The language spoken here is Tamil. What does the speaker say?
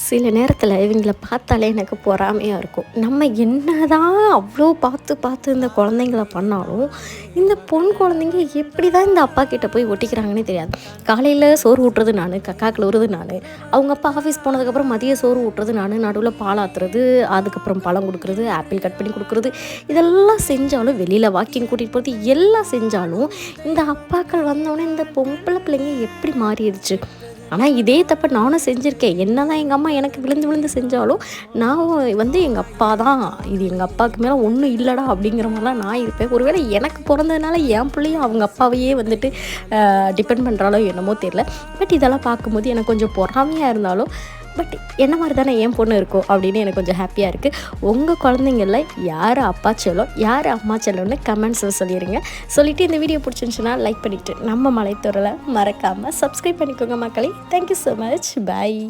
சில நேரத்தில் இவங்கள பார்த்தாலே எனக்கு பொறாமையாக இருக்கும். நம்ம என்னதான் அவ்வளோ பார்த்து பார்த்து இந்த குழந்தைங்கள பண்ணாலும், இந்த பொண் குழந்தைங்க எப்படி தான் இந்த அப்பா கிட்ட போய் ஒட்டிக்கிறாங்கன்னே தெரியாது. காலையில் சோறு ஊட்டுறது நான், கக்கா கிளவுறது நான், அவங்க அப்பா ஆஃபீஸ் போனதுக்கப்புறம் மதிய சோறு ஊட்டுறது நான், நடுவில் பால் ஆத்துறது, அதுக்கப்புறம் பழம் கொடுக்குறது, ஆப்பிள் கட் பண்ணி கொடுக்குறது, இதெல்லாம் செஞ்சாலும் வெளியில் வாக்கிங் கூட்டிகிட்டு போகிறது எல்லாம் செஞ்சாலும் இந்த அப்பாக்கள் வந்தோடனே இந்த பொம்பளை பிள்ளைங்க எப்படி மாறிடுச்சு. ஆனால் இதே தப்பை நானும் செஞ்சுருக்கேன். என்ன தான் எங்கள் அம்மா எனக்கு விழுந்து விழுந்து செஞ்சாலும் நான் எங்கள் அப்பா தான், இது எங்கள் அப்பாவுக்கு மேலே ஒன்றும் இல்லைடா அப்படிங்கிற மாதிரிலாம் நான் இருப்பேன். ஒருவேளை எனக்கு பிறந்ததுனால என் பிள்ளையும் அவங்க அப்பாவையே டிபெண்ட் பண்ணுறாலோ என்னமோ தெரியல. பட் இதெல்லாம் பார்க்கும்போது எனக்கு கொஞ்சம் பொறாமையாக இருந்தாலும் பட் என்ன மாதிரி தானே என் பொண்ணு இருக்கும் அப்படின்னு எனக்கு கொஞ்சம் ஹாப்பியாக இருக்குது. உங்கள் குழந்தைங்களில் யார் அப்பா செல்லம், யார் அம்மா செல்லம்னு கமெண்ட்ஸில் சொல்லிடுங்க. சொல்லிவிட்டு இந்த வீடியோ பிடிச்சிருந்துச்சுன்னா லைக் பண்ணிவிட்டு நம்ம மலைத்தொடரை மறக்காமல் சப்ஸ்கிரைப் பண்ணிக்கோங்க மக்களே. Thank you so much. பாய்.